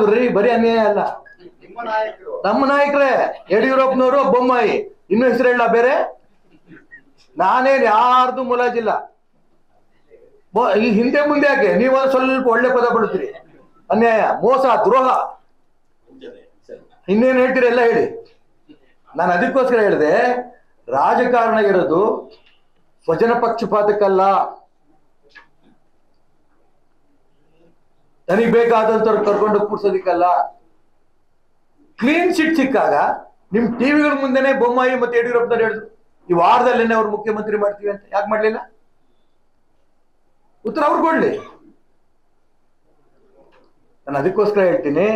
ಮಾಡಿದ್ರಿ ಬರೀ ಅನ್ಯಾಯ ಅಲ್ಲ. ನಮ್ಮ ನಾಯಕರೇ ಯಡಿಯೂರಪ್ಪನವರು ಬೊಮ್ಮಾಯಿ, ಇನ್ನು ಹೆಸರು ಹೇಳ ಬೇರೆ. ನಾನೇನ್ ಯಾರ್ದು ಮುಲಾಜಿಲ್ಲ. ಈ ಹಿಂದೆ ಮುಂದೆ ಯಾಕೆ ನೀವು ಸ್ವಲ್ಪ ಒಳ್ಳೆ ಪದ ಬಳಸ್ತೀರಿ. ಅನ್ಯಾಯ, ಮೋಸ, ದ್ರೋಹ, ಇನ್ನೇನು ಹೇಳ್ತೀರಿ ಎಲ್ಲ ಹೇಳಿ. ನಾನು ಅದಕ್ಕೋಸ್ಕರ ಹೇಳಿದೆ, ರಾಜಕಾರಣ ಇರೋದು ಸ್ವಜನ ಪಕ್ಷಪಾತಕ್ಕಲ್ಲ, ನನಗೆ ಬೇಕಾದಂತವ್ರು ಕರ್ಕೊಂಡು ಕೂರ್ಸೋದಿಕ್ಕಲ್ಲ. ಕ್ಲೀನ್ ಚಿಟ್ ಸಿಕ್ಕಾಗ ನಿಮ್ ಟಿವಿಗಳ ಮುಂದೆನೆ ಬೊಮ್ಮಾಯಿ ಮತ್ತೆ ಯಡಿಯೂರಪ್ಪನವ್ರು ಹೇಳಿದ್ರು ಈ ವಾರದಲ್ಲೇನೆ ಅವ್ರು ಮುಖ್ಯಮಂತ್ರಿ ಮಾಡ್ತೀವಿ ಅಂತ. ಯಾಕೆ ಮಾಡ್ಲಿಲ್ಲ? ಉತ್ತರ ಅವ್ರು ಕೊಡ್ಲಿ. ನಾನು ಅದಕ್ಕೋಸ್ಕರ ಹೇಳ್ತೀನಿ,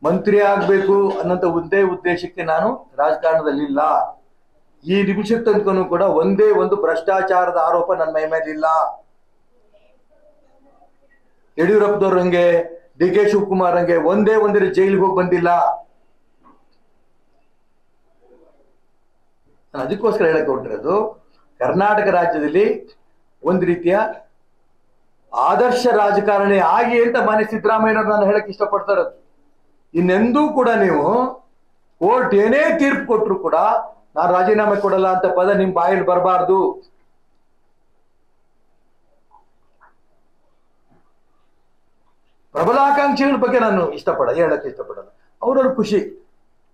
ಮಂತ್ರಿ ಆಗ್ಬೇಕು ಅನ್ನೋಂಥ ಒಂದೇ ಉದ್ದೇಶಕ್ಕೆ ನಾನು ರಾಜಕಾರಣದಲ್ಲಿಲ್ಲ. ಈ ನಿಮಿಷಕ್ಕೆ ತನಕನೂ ಕೂಡ ಒಂದೇ ಒಂದು ಭ್ರಷ್ಟಾಚಾರದ ಆರೋಪ ನನ್ನ ಮೈ ಮೇಲಿಲ್ಲ. ಯಡಿಯೂರಪ್ಪನವ್ರ ಹಂಗೆ, ಡಿ ಕೆ ಶಿವಕುಮಾರ್ ಹಂಗೆ ಒಂದೇ ಒಂದಿನ ಜೈಲಿಗೆ ಹೋಗಿ ಬಂದಿಲ್ಲ. ನಾನು ಅದಕ್ಕೋಸ್ಕರ ಹೇಳಕ್ ಹೊರಟಿರೋದು, ಕರ್ನಾಟಕ ರಾಜ್ಯದಲ್ಲಿ ಒಂದು ರೀತಿಯ ಆದರ್ಶ ರಾಜಕಾರಣಿ ಆಗಿ ಅಂತ ಮಾನ್ಯ ಸಿದ್ದರಾಮಯ್ಯನವ್ರು ನಾನು ಹೇಳಕ್ ಇಷ್ಟಪಡ್ತಾ ಇರೋದು. ಇನ್ನೆಂದೂ ಕೂಡ ನೀವು ಕೋರ್ಟ್ ಏನೇ ತೀರ್ಪು ಕೊಟ್ಟರು ಕೂಡ ನಾನು ರಾಜೀನಾಮೆ ಕೊಡಲ್ಲ ಅಂತ ಪದ ನಿಮ್ ಬಾಯಲ್ಲಿ ಬರಬಾರ್ದು. ಪ್ರಬಲಾಕಾಂಕ್ಷಿಗಳ ಬಗ್ಗೆ ನಾನು ಹೇಳಕ್ಕೆ ಇಷ್ಟಪಡಲ್ಲ. ಅವ್ರವ್ರ ಖುಷಿ,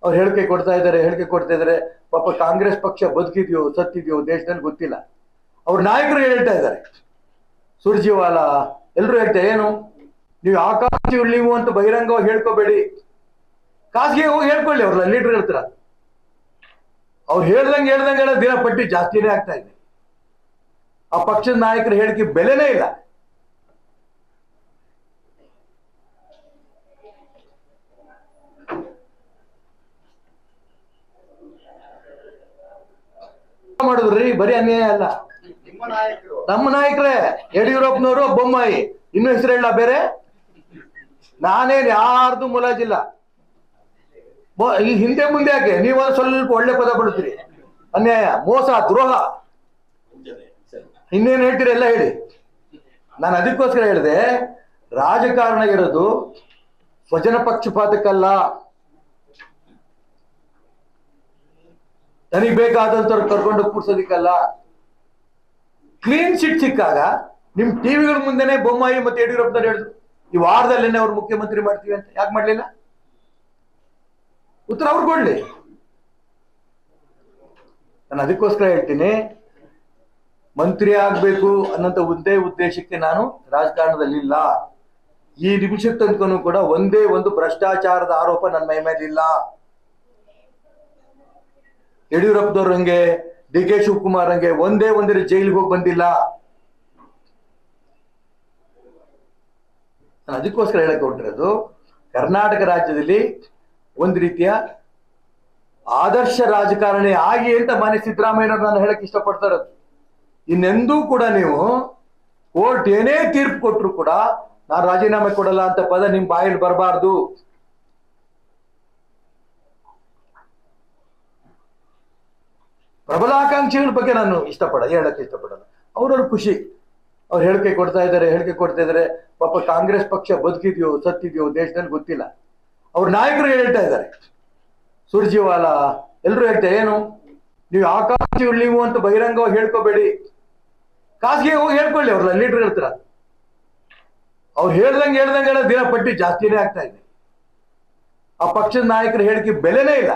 ಅವ್ರು ಹೇಳಿಕೆ ಕೊಡ್ತಾ ಇದ್ದಾರೆ. ಪಾಪ ಕಾಂಗ್ರೆಸ್ ಪಕ್ಷ ಬದುಕಿದ್ಯೋ ಸತ್ತಿದ್ಯೋ ದೇಶದಲ್ಲಿ ಗೊತ್ತಿಲ್ಲ. ಅವ್ರ ನಾಯಕರು ಹೇಳ್ತಾ ಇದ್ದಾರೆ, ಸುರ್ಜಿವಾಲಾ ಎಲ್ಲರೂ ಹೇಳ್ತಾರೆ, ಏನು ನೀವು ಆಕಾಂಕ್ಷಿಗಳು ನೀವು ಅಂತ ಬಹಿರಂಗವಾಗಿ ಹೇಳ್ಕೋಬೇಡಿ, ಖಾಸಗಿ ಹೋಗಿ ಹೇಳ್ಕೊಳ್ಳಿ. ಅವ್ರಲ್ಲ ಲೀಡರ್ ಹೇಳ್ತಾರ, ಅವ್ರು ಹೇಳ್ದಂಗೆ ದಿನ ಪಟ್ಟಿ ಜಾಸ್ತಿನೇ ಆಗ್ತಾ ಇದೆ. ಆ ಪಕ್ಷದ ನಾಯಕರ ಹೇಳಿಕೆ ಬೆಲೆನೇ ಇಲ್ಲ. ಮಾಡಿದ್ರಿ ಬರೀ ಅನ್ಯಾಯ ಅಲ್ಲ. ನಮ್ಮ ನಾಯಕರೇ ಯಡಿಯೂರಪ್ಪನವರು ಬೊಮ್ಮಾಯಿ, ಇನ್ನು ಹೆಸರು ಹೇಳ ಬೇರೆ. ನಾನೇನ್ ಯಾರ್ದು ಮುಲಾಜಿಲ್ಲ. ಈ ಹಿಂದೆ ಮುಂದೆ ಯಾಕೆ ನೀವು ಸ್ವಲ್ಪ ಒಳ್ಳೆ ಪದ ಬಳಸ್ತೀರಿ. ಅನ್ಯಾಯ, ಮೋಸ, ದ್ರೋಹ, ಇನ್ನೇನು ಹೇಳ್ತೀರಿ ಎಲ್ಲ ಹೇಳಿ. ನಾನು ಅದಕ್ಕೋಸ್ಕರ ಹೇಳಿದೆ, ರಾಜಕಾರಣ ಇರೋದು ಸ್ವಜನ ಪಕ್ಷಪಾತಕ್ಕಲ್ಲ, ನನಗೆ ಬೇಕಾದಂತವ್ರು ಕರ್ಕೊಂಡು ಕೂರ್ಸೋದಿಕ್ಕಲ್ಲ. ಕ್ಲೀನ್ ಚಿಟ್ ಸಿಕ್ಕಾಗ ನಿಮ್ ಟಿವಿಗಳ ಮುಂದೆನೆ ಬೊಮ್ಮಾಯಿ ಮತ್ತೆ ಯಡಿಯೂರಪ್ಪನವ್ರು ಹೇಳಿದ್ರು ಈ ವಾರದಲ್ಲೇನೆ ಅವ್ರು ಮುಖ್ಯಮಂತ್ರಿ ಮಾಡ್ತೀವಿ ಅಂತ. ಯಾಕೆ ಮಾಡ್ಲಿಲ್ಲ? ಉತ್ತರ ಅವ್ರು ಕೊಡ್ಲಿ. ನಾನು ಅದಕ್ಕೋಸ್ಕರ ಹೇಳ್ತೀನಿ, ಮಂತ್ರಿ ಆಗ್ಬೇಕು ಅನ್ನೋಂಥ ಒಂದೇ ಉದ್ದೇಶಕ್ಕೆ ನಾನು ರಾಜಕಾರಣದಲ್ಲಿಲ್ಲ. ಈ ನಿಮಿಷಕ್ಕೆ ತನಕನೂ ಕೂಡ ಒಂದೇ ಒಂದು ಭ್ರಷ್ಟಾಚಾರದ ಆರೋಪ ನನ್ನ ಮೈ ಮೇಲಿಲ್ಲ. ಯಡಿಯೂರಪ್ಪನವ್ರ ಹಂಗೆ, ಡಿ ಕೆ ಶಿವಕುಮಾರ್ ಹಂಗೆ ಒಂದೇ ಒಂದಿನ ಜೈಲಿಗೆ ಹೋಗಿ ಬಂದಿಲ್ಲ. ನಾನು ಅದಕ್ಕೋಸ್ಕರ ಹೇಳಕ್ ಹೊರಟಿರೋದು, ಕರ್ನಾಟಕ ರಾಜ್ಯದಲ್ಲಿ ಒಂದು ರೀತಿಯ ಆದರ್ಶ ರಾಜಕಾರಣಿ ಆಗಿ ಅಂತ ಮಾನ್ಯ ಸಿದ್ದರಾಮಯ್ಯನವ್ರು ನಾನು ಹೇಳಕ್ ಇಷ್ಟಪಡ್ತಾ ಇರೋದು. ಇನ್ನೆಂದೂ ಕೂಡ ನೀವು ಕೋರ್ಟ್ ಏನೇ ತೀರ್ಪು ಕೊಟ್ಟರು ಕೂಡ ನಾನು ರಾಜೀನಾಮೆ ಕೊಡಲ್ಲ ಅಂತ ಪದ ನಿಮ್ ಬಾಯಲ್ಲಿ ಬರಬಾರ್ದು. ಪ್ರಬಲಾಕಾಂಕ್ಷಿಗಳ ಬಗ್ಗೆ ನಾನು ಹೇಳಕ್ಕೆ ಇಷ್ಟಪಡಲ್ಲ. ಅವ್ರವ್ರ ಖುಷಿ, ಅವ್ರು ಹೇಳಿಕೆ ಕೊಡ್ತಾ ಇದ್ದಾರೆ. ಪಾಪ ಕಾಂಗ್ರೆಸ್ ಪಕ್ಷ ಬದುಕಿದ್ಯೋ ಸತ್ತಿದ್ಯೋ ದೇಶದಲ್ಲಿ ಗೊತ್ತಿಲ್ಲ. ಅವ್ರ ನಾಯಕರು ಹೇಳ್ತಾ ಇದ್ದಾರೆ, ಸುರ್ಜಿವಾಲಾ ಎಲ್ಲರೂ ಹೇಳ್ತಾರೆ, ಏನು ನೀವು ಆಕಾಂಕ್ಷಿಗಳು ನೀವು ಅಂತ ಬಹಿರಂಗವಾಗಿ ಹೇಳ್ಕೋಬೇಡಿ, ಖಾಸಗಿ ಹೋಗಿ ಹೇಳ್ಕೊಳ್ಳಿ. ಅವ್ರಲ್ಲ ಲೀಡರ್ ಹೇಳ್ತಾರ, ಅವ್ರು ಹೇಳ್ದಂಗೆ ದಿನ ಪಟ್ಟಿ ಜಾಸ್ತಿನೇ ಆಗ್ತಾ ಇದೆ. ಆ ಪಕ್ಷದ ನಾಯಕರ ಹೇಳಿಕೆ ಬೆಲೆನೇ ಇಲ್ಲ.